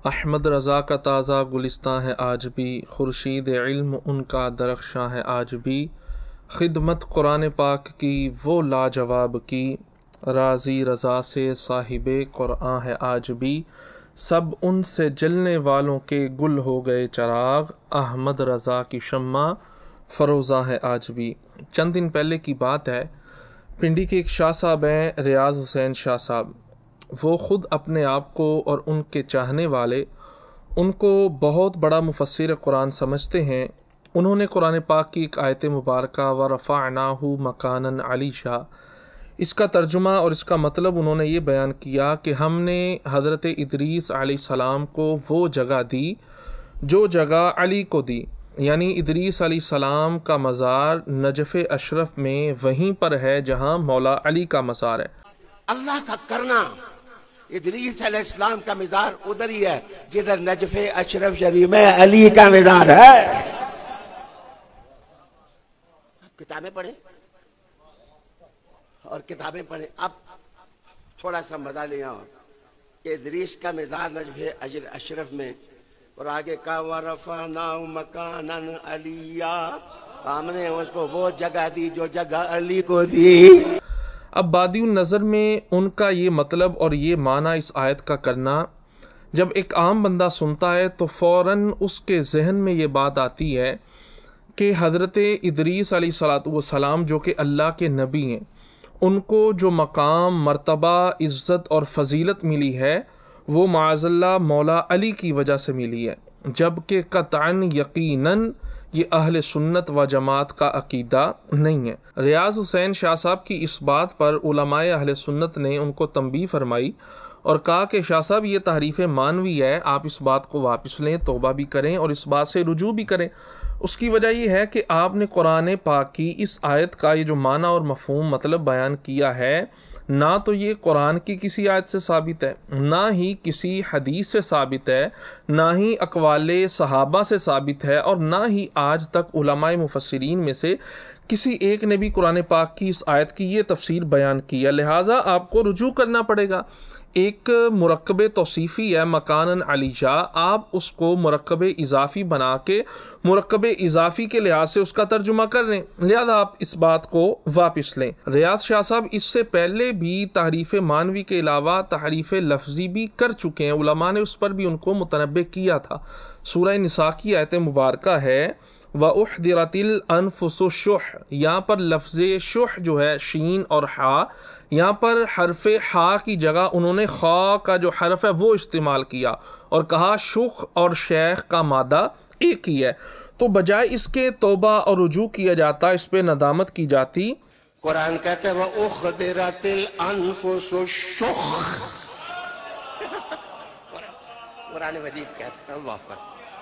अहमद रज़ा का ताज़ा गुलिस्तां है आज भी, खुर्शीद इल्म उनका दरख्शां है आज भी। खिदमत कुरान पाक की वो लाजवाब की, राज़ी रज़ा से साहिबे कुरान है आज भी। सब उनसे जलने वालों के गुल हो गए चराग, अहमद रज़ा की शम्मा फ़रोज़ा है आज भी। चंद दिन पहले की बात है, पिंडी के एक शाह साहब हैं, रियाज़ हुसैन शाह साहब। वो ख़ुद अपने आप को और उनके चाहने वाले उनको बहुत बड़ा मुफस्सिर कुरान समझते हैं। उन्होंने कुरान पाक की एक आयत मुबारक व रफ़अनाहु मकानन अलीशा, इसका तर्जुमा और इसका मतलब उन्होंने ये बयान किया कि हमने हज़रत इदरीस अलैहिस्सलाम को वो जगह दी जो जगह अली को दी, यानी इदरीस अलैहिस्सलाम का मज़ार नजफ़ अशरफ में वहीं पर है जहाँ मौला अली का मज़ार है। अल्लाह का करना, इदरीस अलैहिस्सलाम का मज़ार उधर ही है जिधर नजफ़ अशरफ शरीफ में अली का मज़ार है। किताबें पढ़े और किताबें पढ़े, अब थोड़ा सा मजा ले आओ। इदरीस का मज़ार नजफ़ अशरफ में और आगे का वरफ़अनाहु मकानन अलिया, हमने उसको वो जगह दी जो जगह अली को दी। अब बादिउन नज़र में उनका ये मतलब और ये माना इस आयत का करना, जब एक आम बंदा सुनता है तो फ़ौरन उसके जहन में ये बात आती है कि हज़रत इदरीस अलैहिस्सलाम जो कि अल्लाह के नबी हैं, उनको जो मकाम मर्तबा इज़्ज़त और फ़जीलत मिली है वो माअज़ल्लाह मौला अली की वजह से मिली है, जबकि क़तअन यकीनन ये अहले सुन्नत व जमात का अकीदा नहीं है। रियाज़ हुसैन शाह साहब की इस बात पर उलमाए अहले सुन्नत ने उनको तंबीह फरमाई और कहा कि शाह साहब ये तहरीफ़ मानवी है, आप इस बात को वापस लें, तौबा भी करें और इस बात से रुजू भी करें। उसकी वजह ये है कि आपने कुरान पाक की इस आयत का ये जो माना और मफ़हूम मतलब बयान किया है, ना तो ये कुरान की किसी आयत से साबित है, ना ही किसी हदीस से साबित है, ना ही अक़वाले सहाबा से साबित है और ना ही आज तक उलमाए मुफस्सिरीन में से किसी एक ने भी कुरान पाक की इस आयत की ये तफसीर बयान की है। लिहाजा आपको रुजू करना पड़ेगा। एक मुरक्कब तौसीफ़ी है मकानन अलीशा, आप उसको मुरक्कब इज़ाफ़ी बना के मुरक्कब इज़ाफ़ी के लिहाज से उसका तर्जुमा कर लें, लिहाजा आप इस बात को वापस लें। रियाज़ शाह साहब इससे पहले भी तहरीफ़ मानवी के अलावा तहरीफ़ लफ्ज़ी भी कर चुके हैं, उलमा ने उस पर भी उनको मुतनब्बे किया था। सूरह निसा की आयत मुबारक है व उहदिरतिल अनफुसुश्शुह, यहाँ पर लफ्ज़ शुह जो है शीन और हा, यहाँ पर हरफ हा की जगह उन्होंने खा का जो हरफ है वो इस्तेमाल किया और कहा शुख और शेख का मादा एक ही है। तो बजाय इसके तौबा और रुजू किया जाता, इस पे नदामत की जाती। कुरान कहते हैं वह उखदिरतिल अनफुसुश्शुह, कुरान मजीद कहते हैं। अल्लाह पर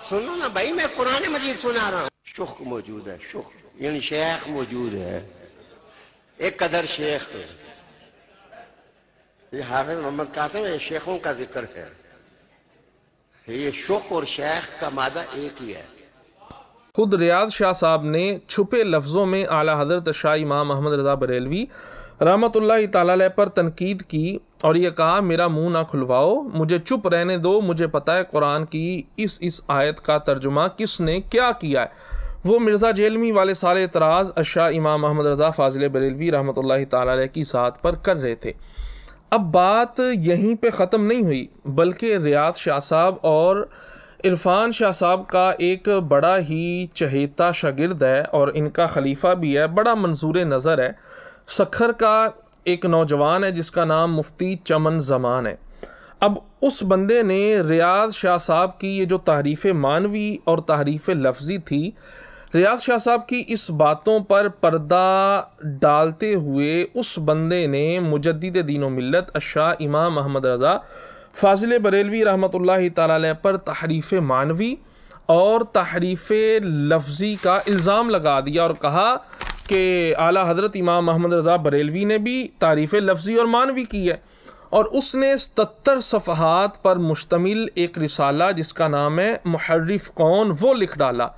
सुनो ना भाई, मैं कुरान मजीद सुना रहा हूँ। शुख मौजूद है, शुख यानी शेख मौजूद है, एक कदर शेख। ये हाफिज मोहम्मद कासिम है, शेखों का जिक्र है। ये शुख और शेख का मादा एक ही है। खुद रियाज़ शाह साहब ने छुपे लफ्ज़ों में आला हज़रत शाह इमाम अहमद रज़ा बरेलवी रहमतुल्लाहि ताला अलैह पर तनकीद की और ये कहा, मेरा मुंह ना खुलवाओ, मुझे चुप रहने दो, मुझे पता है कुरान की इस आयत का तर्जुमा किसने क्या किया है। वो मिर्ज़ा जेलमी वाले सारे एतराज़ अशाह इमाम अहमद रज़ा फ़ाज़िल बरेलवी रहमतुल्लाहि ताला अलैह की ज़ात पर कर रहे थे। अब बात यहीं पे ख़त्म नहीं हुई, बल्कि रियाज़ शाह साहब और इरफान शाह साहब का एक बड़ा ही चहेता शागिर्द है और इनका खलीफा भी है, बड़ा मंजूर नज़र है, सखर का एक नौजवान है जिसका नाम मुफ्ती चमन ज़मान है। अब उस बंदे ने रियाज़ शाह साहब की ये जो तारीफ़ मानवी और तारीफ़ लफ्ज़ी थी, रियाज़ शाह साहब की इस बातों पर पर्दा डालते हुए उस बंदे ने मुजद्दिद दीन मिल्लत अशाह इमाम अहमद रज़ा फ़ाज़िल बरेलवी रहमतुल्लाहि ताला अलैह पर तहरीफ़ मानवी और तहरीफ़ लफ्ज़ी का इल्ज़ाम लगा दिया और कहा कि आला हज़रत इमाम अहमद रज़ा बरेलवी ने भी तारीफ़ लफ्ज़ी और मानवी की है। और उसने 77 सफ़हात पर मुश्तमिल एक रिसाला जिसका नाम है मुहर्रिफ़ कौन वो लिख डाला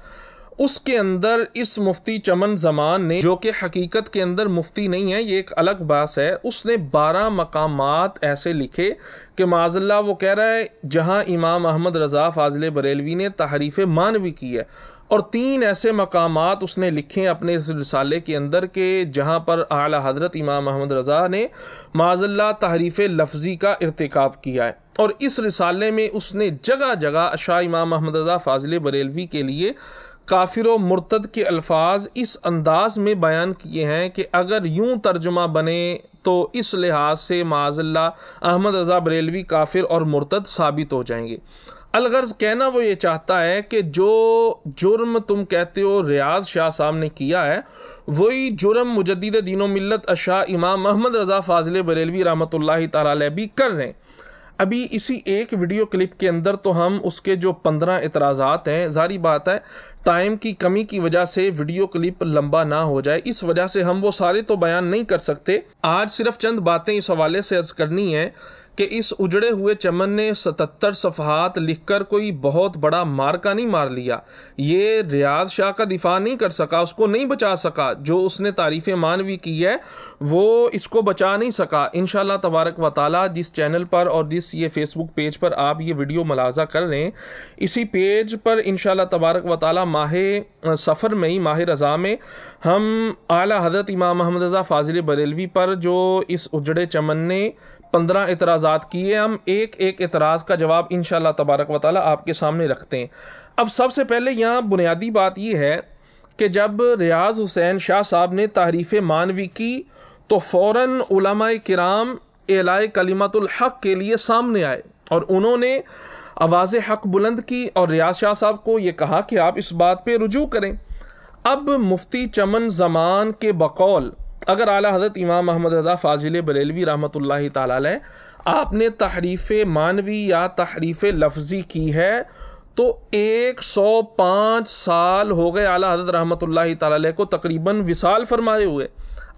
उसके अंदर इस मुफ्ती चमन ज़मान ने, जो कि हकीकत के अंदर मुफ्ती नहीं है, ये एक अलग बात है, उसने 12 मकामात ऐसे लिखे कि माज़ल्लाह वो कह रहा है जहाँ इमाम अहमद रज़ा फ़ाज़िल बरेलवी ने तहरीफ़ मानवी की है, और 3 ऐसे मकामात उसने लिखे अपने इस रिसाले के अंदर के जहाँ पर आला हज़रत इमाम अहमद रज़ा ने माज़ल्लाह तहरीफ़ लफ्ज़ी का इर्तिकाब किया है। और इस रिसाले में उसने जगह जगह शाह इमाम अहमद रज़ा फ़ाज़िल बरेलवी के लिए काफिर व मुर्तद के अल्फाज इस अंदाज में बयान किए हैं कि अगर यूं तर्जुमा बने तो इस लिहाज से माज़ल्लाह अहमद रज़ा बरेलवी काफिर और मुर्तद साबित हो जाएंगे। अलगर्ज़ कहना वो ये चाहता है कि जो जुर्म तुम कहते हो रियाज़ शाह साहब ने किया है, वही जुर्म मुजद्दिद दीन व मिल्लत शाह इमाम अहमद रज़ा फ़ाज़िल बरेलवी रहमतुल्लाहि तआला अलैह भी कर रहे हैं। अभी इसी एक वीडियो क्लिप के अंदर तो हम उसके जो 15 इतराज़ात हैं, ज़ाहिर बात है टाइम की कमी की वजह से वीडियो क्लिप लंबा ना हो जाए, इस वजह से हम वो सारे तो बयान नहीं कर सकते। आज सिर्फ चंद बातें इस हवाले से अर्ज़ करनी है कि इस उजड़े हुए चमन ने 77 सफ़हात लिखकर कोई बहुत बड़ा मार्का नहीं मार लिया। ये रियाज़ शाह का दिफा नहीं कर सका, उसको नहीं बचा सका। जो उसने तारीफ़ मानवी की है वो इसको बचा नहीं सका। इंशाअल्लाह तबारक व तआला जिस चैनल पर और जिस ये फेसबुक पेज पर आप ये वीडियो मुलाज़ा कर रहे हैं, इसी पेज पर इंशाअल्लाह तबारक व तआला माह सफ़र में ही, माह रज़ा में, हम आला हज़रत इमाम अहमद रज़ा फ़ाज़िल बरेलवी पर जो इस उजड़े चमन ने 15 इतराज़ात किए, हम एक एक इतराज़ का जवाब इंशाअल्लाह तबारक व तआला आपके सामने रखते हैं। अब सबसे पहले यहाँ बुनियादी बात ये है कि जब रियाज़ हुसैन शाह साहब ने तहरीफ़ मानवी की तो फ़ौरन उलमाए किराम एलाए कलिमतुल हक़ के लिए सामने आए और उन्होंने आवाज़ हक़ बुलंद की और रियाज़ शाह साहब को ये कहा कि आप इस बात पे रुजू करें। अब मुफ्ती चमन ज़मान के बकौल अगर आला हज़रत इमाम अहमद रज़ा फ़ाज़िल बरेलवी रहमतुल्लाहि तआला अलैह आपने तहरीफ़ मानवी या तहरीफ़ लफ्ज़ी की है तो 105 साल हो गए आला हज़रत रहमतुल्लाहि तआला अलैह को तकरीबन विसाल फरमाए हुए।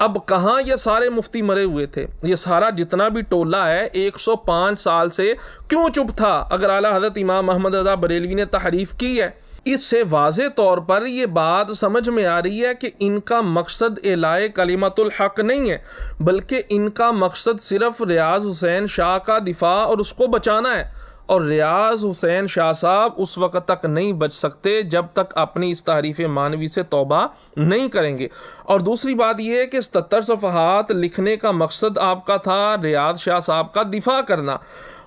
अब कहाँ ये सारे मुफ्ती मरे हुए थे? ये सारा जितना भी टोला है 105 साल से क्यों चुप था अगर आला हज़रत इमाम अहमद रज़ा बरेलवी ने तहरीफ़ की है? इससे वाज़े तौर पर यह बात समझ में आ रही है कि इनका मकसद एलाए कलिमतुल हक़ नहीं है, बल्कि इनका मकसद सिर्फ रियाज़ हुसैन शाह का दिफा और उसको बचाना है। और रियाज़ हुसैन शाह साहब उस वक़्त तक नहीं बच सकते जब तक अपनी इस तहरीफ़ मानवी से तौबा नहीं करेंगे। और दूसरी बात यह है कि 77 सफ़हात लिखने का मकसद आपका था रियाज़ शाह साहब का दिफा करना,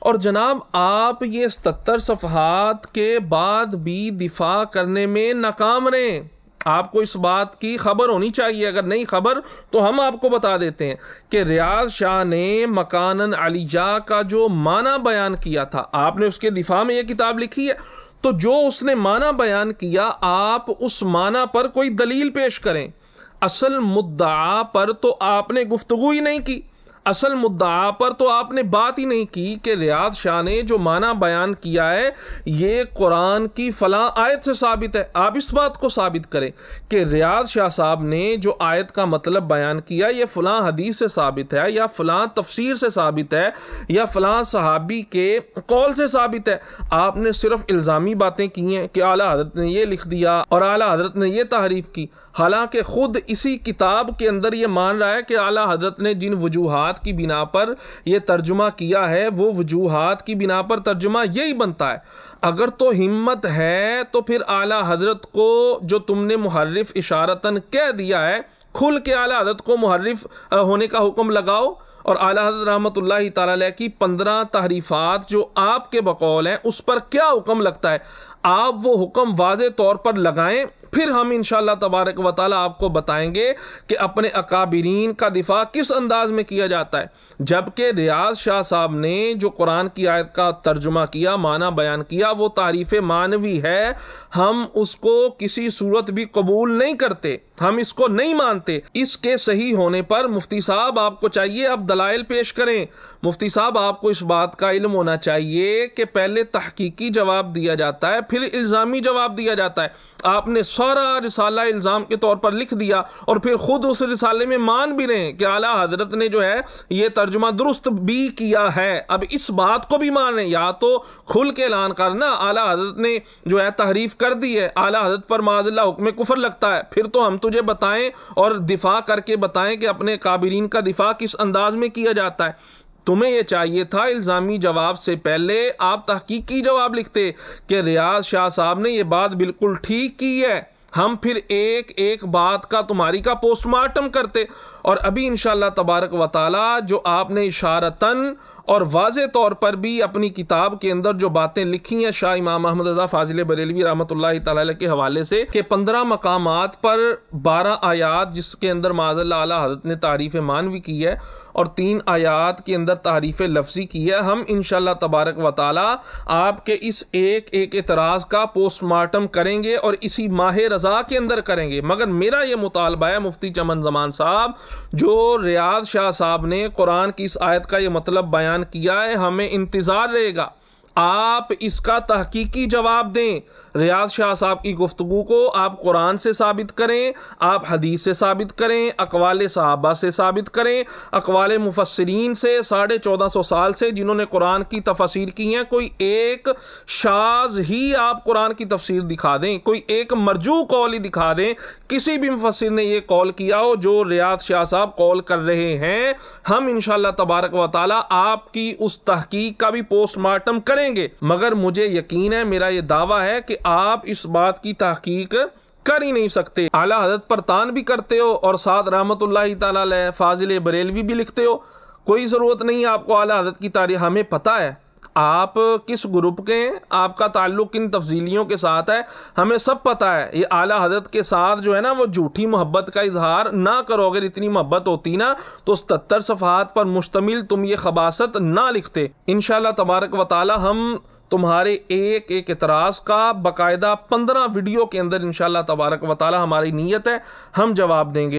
और जनाब आप ये 77 सफ़हात के बाद भी दिफा करने में नाकाम रहे। आपको इस बात की खबर होनी चाहिए, अगर नहीं खबर तो हम आपको बता देते हैं कि रियाज़ शाह ने मकानन अलिया का जो माना बयान किया था, आपने उसके दिफा में ये किताब लिखी है, तो जो उसने माना बयान किया आप उस माना पर कोई दलील पेश करें। असल मुद्दा पर तो आपने गुफ्तगू ही नहीं की, असल मुद्दा पर तो आपने बात ही नहीं की कि रियाज़ शाह ने जो माना बयान किया है ये कुरान की फ़लाँ आयत से साबित है। आप इस बात को साबित करें कि रियाज़ शाह साहब ने जो आयत का मतलब बयान किया ये फ़लाँ हदीस से साबित है, या फ़लाँ तफसीर से साबित है, या फ़लाँ सहाबी के कौल से साबित है। आपने सिर्फ इल्ज़ामी बातें की हैं कि आला हज़रत ने ये लिख दिया और आला हज़रत ने ये तहरीफ़ की, हालांकि ख़ुद इसी किताब के अंदर ये मान रहा है कि आला हज़रत ने जिन वजूहात की बिना पर यह तर्जुमा किया है वो वजूहात की बिना पर तर्जुमा यही बनता है। अगर तो हिम्मत है तो फिर आला हज़रत को जो तुमने मुहर्रिफ इशारतन कह दिया है, खुल के आला हज़रत को मुहर्रिफ होने का हुक्म लगाओ और आला हज़रत रहमतुल्लाहि तआला अलैह की 15 तहरीफ़ात जो आपके बकौल हैं उस पर क्या हुक्म लगता है, आप वो हुक्म वाज़े तौर पर लगाएं, फिर हम इंशाअल्लाह तबारक व तआला आपको बताएंगे कि अपने अकाबिरीन का दिफा किस अंदाज में किया जाता है। जबकि रियाज़ शाह साहब ने जो कुरान की आयत का तर्जुमा किया, माना बयान किया, वो तारीफ़ मानवी है, हम उसको किसी सूरत भी कबूल नहीं करते, हम इसको नहीं मानते। इसके सही होने पर मुफ्ती साहब आपको चाहिए अब दलाइल पेश करें। मुफ्ती साहब आपको इस बात का इल्म होना चाहिए कि पहले तहकीकी जवाब दिया जाता है फिर इल्ज़ामी जवाब दिया जाता है। आपने 100 सारा रिसाला इल्ज़ाम के तौर पर लिख दिया और फिर खुद उस रिसाले में मान भी रहे कि आला हजरत ने जो है ये तर्जुमा दुरुस्त भी किया है। अब इस बात को भी मान रहे, या तो खुल के ऐलान करना आला हजरत ने जो है तहरीफ कर दी है, आला हजरत पर माज़अल्लाह हुक्म कुफर लगता है, फिर तो हम तुझे बताएं और दिफा करके बताएं कि अपने काबिरीन का दिफा किस अंदाज में किया जाता है। तुम्हें यह चाहिए था इल्ज़ामी जवाब से पहले आप तहकीकी जवाब लिखते कि रियाज शाह साहब ने यह बात बिल्कुल ठीक की है, हम फिर एक एक बात का तुम्हारी का पोस्टमार्टम करते। और अभी इंशाअल्लाह तबारक व तआला जो आपने इशारतन और वाज़े तौर पर भी अपनी किताब के अंदर जो बातें लिखी हैं शाह इमाम अहमद रज़ा फाजिल बरेलवी रहमतुल्लाहि तआला अलैह के हवाले से कि 15 मकामात पर 12 आयात जिसके अंदर माज़अल्लाह आला हज़रत ने तारीफ़ मानवी की है और 3 आयात के अंदर तारीफ़ लफ्ज़ी की है। हम इंशाअल्लाह तबारक व तआला आपके इस एक एक एतराज़ का पोस्टमार्टम करेंगे और इसी माह रज़ा के अंदर करेंगे। मगर मेरा ये मुतालबा है मुफ्ती चमन ज़मान साहब, जो रियाज शाह साहब ने कुरान की इस आयत का ये मतलब बयान किया है, हमें इंतज़ार रहेगा आप इसका तहकीकी जवाब दें। रियाज शाह साहब की गुफ्तगू को आप कुरान से साबित करें, आप हदीस से साबित करें, अक़वाले सहाबा से साबित करें, अक़वाले मुफस्सिरीन से 1450 साल से जिन्होंने कुरान की तफसीर की हैं, कोई एक शाज़ ही आप कुरान की तफसीर दिखा दें, कोई एक मरजू कौल ही दिखा दें, किसी भी मुफस्सिर ने ये कौल किया हो जो रियाज शाह साहब कौल कर रहे हैं। हम इंशाअल्लाह तबारक व तआला आपकी उस तहकीक का भी पोस्टमार्टम करेंगे। मगर मुझे यकीन है, मेरा ये दावा है कि आप इस बात की तहकीक कर ही नहीं सकते। आला हज़रत पर तान भी करते हो और साथ रहमतुल्लाहि तआला अलैह फाजिल बरेलवी भी लिखते हो। कोई ज़रूरत नहीं है आपको आला हज़रत की तारीफ़, हमें पता है आप किस ग्रुप के हैं, आपका ताल्लुक़ किन तफजीलियों के साथ है, हमें सब पता है। ये आला हज़रत के साथ जो है ना वो झूठी मोहब्बत का इजहार ना करो। अगर इतनी मोहब्बत होती ना तो 77 सफ़हात पर मुश्तमिल तुम ये खबासत ना लिखते। इंशाअल्लाह तबारक व तआला हम तुम्हारे एक एक एतराज़ का बाकायदा 15 वीडियो के अंदर इंशाअल्लाह तबारक व तआला हमारी नीयत है हम जवाब देंगे।